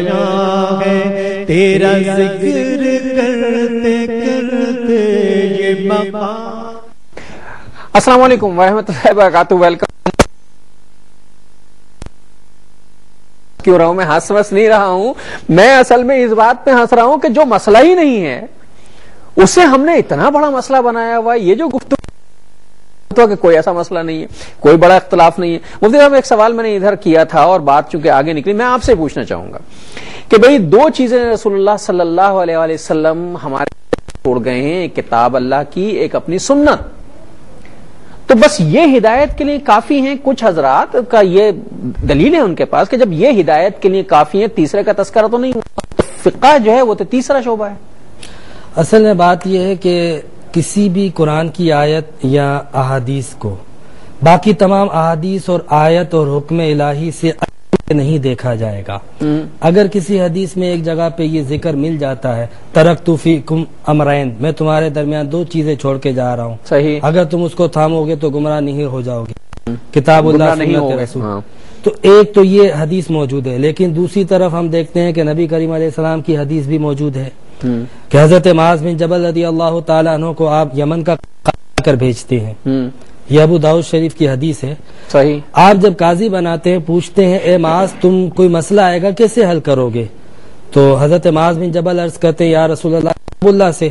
بیان ہے تیرا ذکر کرتے کرتے یہ مقام۔ السلام علیکم ورحمۃ اللہ وبرکاتہ، ویلکم۔ کیوں رہا ہوں میں ہنس وس نہیں رہا ہوں، میں اصل میں اس بات پہ ہنس رہا ہوں کہ جو مسئلہ ہی نہیں ہے اسے ہم نے اتنا بڑا مسئلہ بنایا ہوا ہے۔ یہ جو گفتگو کہ کوئی ایسا مسئلہ نہیں ہے، کوئی بڑا اختلاف نہیں ہے۔ مفتی صاحب ایک سوال میں نے ادھر کیا تھا اور بات چونکہ آگے نکلی، میں آپ سے پوچھنا چاہوں گا کہ بھئی دو چیزیں رسول اللہ صلی اللہ علیہ وآلہ وسلم ہمارے چھوڑ گئے ہیں، ایک کتاب اللہ کی، ایک اپنی سنت۔ تو بس یہ ہدایت کے لیے کافی ہیں؟ کچھ حضرات کا یہ دلیل ہے ان کے پاس کہ جب یہ ہدایت کے لیے کافی ہیں، تیسرے کا تذکرہ تو نہیں ہوا، تو فقہ جو ہے وہ تو تیسرا شعبہ ہے۔ اصل میں بات یہ ہے کہ کسی بھی قرآن کی آیت یا احادیث کو باقی تمام احادیث اور آیت اور حکم الہی سے نہیں دیکھا جائے گا۔ اگر کسی حدیث میں ایک جگہ پہ یہ ذکر مل جاتا ہے، ترکت فیکم امرین، میں تمہارے درمیان دو چیزیں چھوڑ کے جا رہا ہوں، صحیح، اگر تم اس کو تھامو گے تو گمراہ نہیں ہو جاؤ گے، کتاب اللہ سنت رسول۔ تو ایک تو یہ حدیث موجود ہے، لیکن دوسری طرف ہم دیکھتے ہیں کہ نبی کریم علیہ السلام کی حدیث بھی موجود ہے کہ حضرت معاذ بن جبل رضی اللہ تعالیٰ عنہ کو آپ یمن کا قاضی کر بھیجتے ہیں، یہ ابو داؤد شریف کی حدیث ہے، صحیح۔ آپ جب قاضی بناتے ہیں، پوچھتے ہیں اے معاذ تم کوئی مسئلہ آئے گا کیسے حل کرو گے؟ تو حضرت معاذ بن جبل عرض کرتے ہیں یا رسول اللہ کتاب اللہ سے۔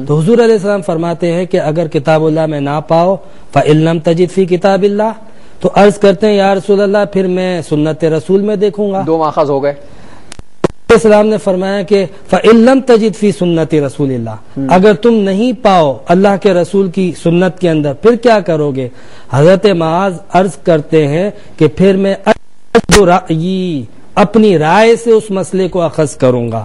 تو حضور علیہ السلام فرماتے ہیں کہ اگر کتاب اللہ میں نہ پاؤ فَإِن لَمْ تَجِدْ فِي کتاب اللہ، تو عرض کرتے ہیں یا رسول اللہ پھر میں سنت رسول میں دیکھوں گا۔ دو ماخذ ہو گئے۔ السلام نے فرمایا کہ فَإِن لَمْ تَجِدْ فِي سُنَّتِ رَسُولِ اللَّهِ، اگر تم نہیں پاؤ اللہ کے رسول کی سنت کے اندر پھر کیا کرو گے؟ حضرت معاذ عرض کرتے ہیں کہ پھر میں اپنی رائے سے اس مسئلے کو اخذ کروں گا۔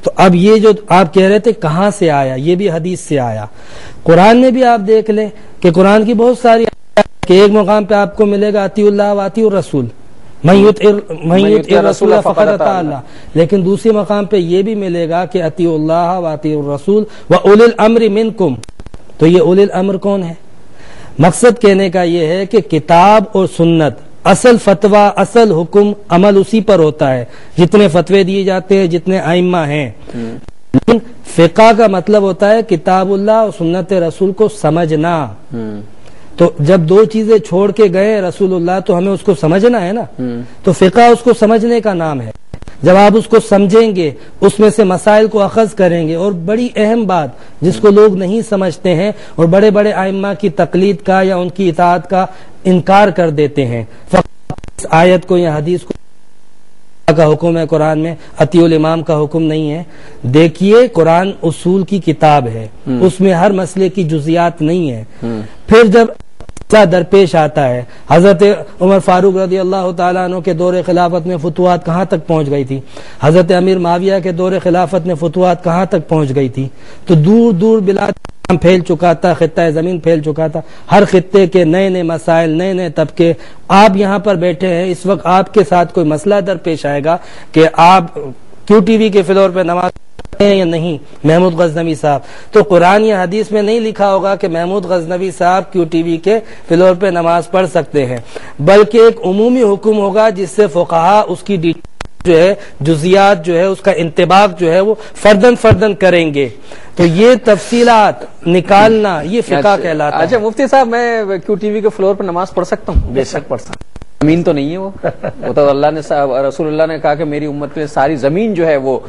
تو اب یہ جو آپ کہہ رہے تھے کہاں سے آیا، یہ بھی حدیث سے آیا۔ قرآن میں بھی آپ دیکھ لیں کہ قرآن کی بہت ساری کہ ایک مقام پہ آپ کو ملے گا اطیعوا اللہ واطیعوا الرسول، من یطع الرسول فقد اطاع اللہ، لیکن دوسری مقام پہ یہ بھی ملے گا کہ اطیعوا اللہ واطیعوا الرسول واولی الامر منکم۔ تو یہ اولی الامر کون ہے؟ مقصد کہنے کا یہ ہے کہ کتاب اور سنت، اصل فتویٰ، اصل حکم، عمل اسی پر ہوتا ہے، جتنے فتوے دیے جاتے ہیں، جتنے ائمہ ہیں۔ لیکن فقہ کا مطلب ہوتا ہے کتاب اللہ اور سنت رسول کو سمجھنا۔ تو جب دو چیزیں چھوڑ کے گئے رسول اللہ تو ہمیں اس کو سمجھنا ہے نا، تو فقہ اس کو سمجھنے کا نام ہے۔ جب آپ اس کو سمجھیں گے، اس میں سے مسائل کو اخذ کریں گے، اور بڑی اہم بات جس کو لوگ نہیں سمجھتے ہیں اور بڑے بڑے ائمہ کی تقلید کا یا ان کی اطاعت کا انکار کر دیتے ہیں، فقط اس آیت کو یا حدیث کو کا حکم ہے قرآن میں، اطیعوا الامام کا حکم نہیں ہے۔ دیکھیے قرآن اصول کی کتاب ہے، اس میں ہر مسئلے کی جزیات نہیں ہے۔ پھر جب درپیش آتا ہے، حضرت عمر فاروق رضی اللہ تعالیٰ عنہ کے دور خلافت میں فتوحات کہاں تک پہنچ گئی تھی، حضرت امیر معاویہ کے دور خلافت میں فتوحات کہاں تک پہنچ گئی تھی، تو دور دور بلاد پھیل چکا تھا، خطہ زمین پھیل چکا تھا، ہر خطے کے نئے نئے مسائل، نئے نئے طبقے۔ آپ یہاں پر بیٹھے ہیں، اس وقت آپ کے ساتھ کوئی مسئلہ درپیش آئے گا کہ آپ کیو ٹی وی کے فلور پہ نماز ہیں یا نہیں، محمود غزنوی صاحب، تو قرآن یا حدیث میں نہیں لکھا ہوگا کہ محمود غزنوی صاحب کیو ٹی وی کے فلور پہ نماز پڑھ سکتے ہیں، بلکہ ایک عمومی حکم ہوگا جس سے فقہا اس کی جو ہے جزیات جو ہے اس کا انطباق جو ہے وہ فردن فردن کریں گے۔ تو یہ تفصیلات نکالنا یہ فقہ کہلاتا ہے۔ اچھا مفتی صاحب، میں کیو ٹی وی کے فلور پہ نماز پڑھ سکتا ہوں؟ بے شک پڑھ سکتا ہوں۔ زمین تو نہیں ہے وہ تو اللہ نے رسول اللہ نے کہا کہ میری امت میں ساری زمین جو ہے وہ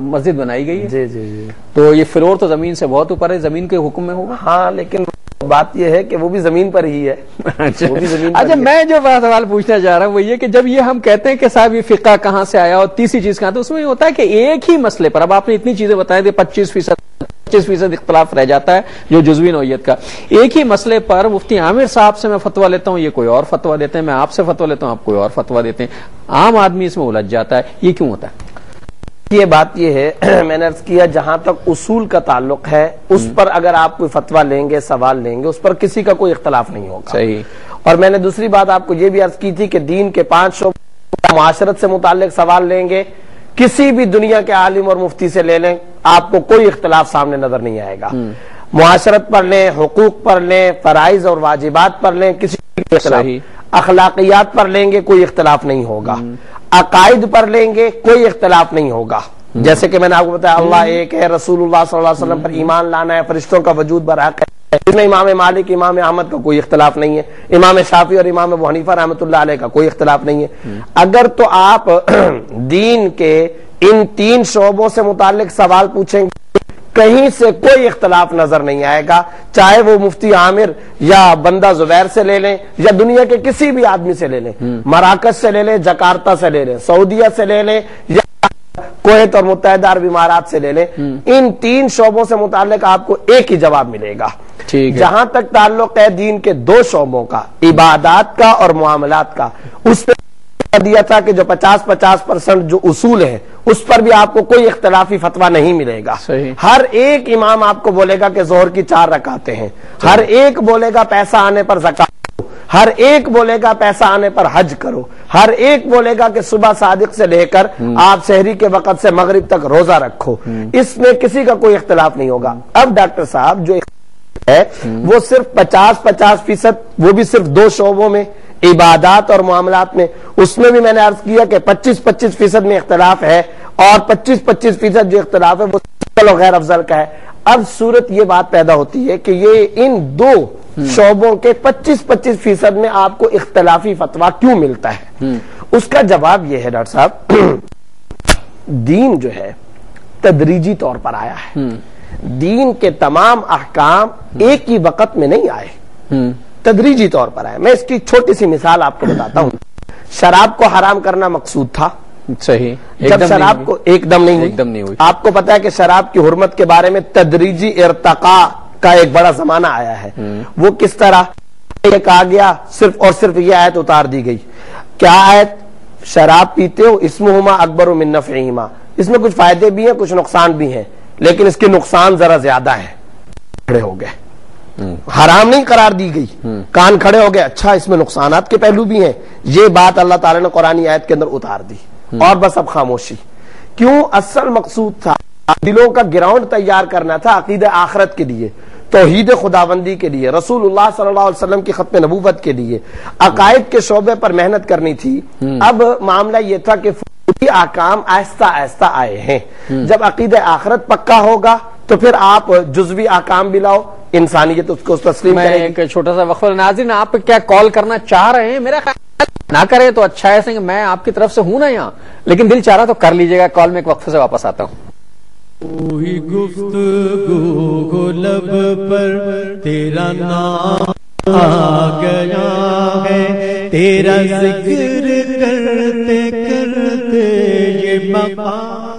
مسجد بنائی گئی ہے، تو یہ فلور تو زمین سے بہت اوپر ہے، زمین کے حکم میں ہوگا۔ ہاں لیکن بات یہ ہے کہ وہ بھی زمین پر ہی ہے۔ اچھا میں جو سوال پوچھنا چاہ رہا ہوں وہ یہ کہ جب یہ ہم کہتے ہیں کہ صاحب یہ فقہ کہاں سے آیا اور تیسری چیز کہاں، تو اس میں یہ ہوتا ہے کہ ایک ہی مسئلے پر، اب آپ نے اتنی چیزیں بتائی تھی، 25% اختلاف رہ جاتا ہے جو جزوی نوعیت کا، ایک ہی مسئلے پر مفتی عامر صاحب سے میں فتویٰ لیتا ہوں، یہ کوئی اور فتویٰ دیتے ہیں، میں آپ سے فتویٰ لیتا ہوں، آپ کوئی اور فتویٰ دیتے ہیں، عام آدمی اس میں الجھ جاتا ہے، یہ کیوں ہوتا ہے؟ یہ بات یہ ہے، میں نے عرض کیا جہاں تک اصول کا تعلق ہے اس پر اگر آپ کوئی فتویٰ لیں گے، سوال لیں گے، اس پر کسی کا کوئی اختلاف نہیں ہوگا۔ صحیح۔ اور میں نے دوسری بات آپ کو یہ بھی عرض کی تھی کہ دین کے 5 شعبوں معاشرت سے متعلق سوال لیں گے، کسی بھی دنیا کے عالم اور مفتی سے لے لیں، آپ کو کوئی اختلاف سامنے نظر نہیں آئے گا۔ معاشرت پر لیں، حقوق پر لیں، فرائض اور واجبات پر لیں، کسی بھی اختلاف، اخلاقیات پر لیں گے کوئی اختلاف نہیں ہوگا، عقائد پر لیں گے کوئی اختلاف نہیں ہوگا. جیسے کہ میں نے آپ کو بتایا اللہ ایک ہے، رسول اللہ صلی اللہ علیہ وسلم پر ایمان لانا ہے، فرشتوں کا وجود برحق ہے، اس میں امام مالک امام احمد کا کوئی اختلاف نہیں ہے، امام شافعی اور امام ابو حنیفہ رحمۃ اللہ علیہ کا کوئی اختلاف نہیں ہے. اگر تو آپ دین کے ان 3 شعبوں سے متعلق سوال پوچھیں گے کہیں سے کوئی اختلاف نظر نہیں آئے گا، چاہے وہ مفتی عامر یا بندہ زبیر سے لے لیں یا دنیا کے کسی بھی آدمی سے لے لیں، مراکش سے لے لیں، جکارتہ سے لے لیں، سعودیہ سے لے لیں یا کویت اور متحدہ عرب امارات سے لے لیں، ان 3 شعبوں سے متعلق آپ کو ایک ہی جواب ملے گا. جہاں تک تعلق ہے دین کے 2 شعبوں کا، عبادات کا اور معاملات کا، اس پہ دیا تھا کہ جو 50% جو اصول ہیں اس پر بھی آپ کو کوئی اختلافی فتویٰ نہیں ملے گا. ہر ایک امام آپ کو بولے گا کہ ظہر کی 4 رکعتیں ہیں، ہر ایک بولے گا پیسہ آنے پر زکات، ہر ایک بولے گا پیسہ آنے پر حج کرو، ہر ایک بولے گا کہ صبح صادق سے لے کر آپ سحری کے وقت سے مغرب تک روزہ رکھو. اس میں کسی کا کوئی اختلاف نہیں ہوگا. اب ڈاکٹر صاحب جو ہے وہ صرف 50% وہ بھی صرف 2 شعبوں میں، عبادات اور معاملات میں، اس میں بھی میں نے عرض کیا کہ 25% میں اختلاف ہے اور 25% جو اختلاف ہے وہ افضل اور غیر افضل کا ہے. اب صورت یہ بات پیدا ہوتی ہے کہ یہ ان 2 شعبوں کے 25% میں آپ کو اختلافی فتویٰ کیوں ملتا ہے؟ اس کا جواب یہ ہے ڈاکٹر صاحب، دین جو ہے تدریجی طور پر آیا ہے. دین کے تمام احکام ایک ہی وقت میں نہیں آئے، تدریجی طور پر آئے. میں اس کی چھوٹی سی مثال آپ کو بتاتا ہوں. شراب کو حرام کرنا مقصود تھا، صحیح، جب شراب کو ایک دم نہیں ہوئی. آپ کو پتا ہے کہ شراب کی حرمت کے بارے میں تدریجی ارتقاء کا ایک بڑا زمانہ آیا ہے. وہ کس طرح؟ یہ کہا گیا صرف اور صرف یہ آیت اتار دی گئی. کیا آیت؟ شراب پیتے ہو اسمہما اکبر من نفعہما، اس میں کچھ فائدے بھی ہیں کچھ نقصان بھی ہیں، لیکن اس کے نقصان ذرا زیادہ ہے. کھڑے ہو گئے، حرام نہیں قرار دی گئی، کان کھڑے ہو گئے، اچھا اس میں نقصانات کے پہلو بھی ہیں. یہ بات اللہ تعالیٰ نے قرآنی آیت کے اندر اتار دی اور بس اب خاموشی. کیوں؟ اصل مقصود تھا دلوں کا گراؤنڈ تیار کرنا تھا عقیدہ آخرت کے لیے، توحید خداوندی کے لیے، رسول اللہ صلی اللہ علیہ وسلم کی ختم نبوت کے لیے، عقائد کے شعبے پر محنت کرنی تھی. اب معاملہ یہ تھا کہ فوری احکام آہستہ آہستہ آئے ہیں. جب عقیدہ آخرت پکا ہوگا تو پھر آپ جزوی احکام بھی لاؤ، انسانیت اس کو تسلیم کرے گی. ایک چھوٹا سا وقفہ. ناظرین آپ کیا کال کرنا چاہ رہے ہیں؟ میرا خیال نہ کریں تو اچھا ہے کہ میں آپ کی طرف سے ہوں نا یہاں، لیکن دل چاہ رہا تو کر لیجیے گا کال. میں ایک وقفے سے واپس آتا ہوں. وہی گفتگو کو لب پر تیرا نام آ گیا ہے، تیرا ذکر کرتے کرتے یہ مقام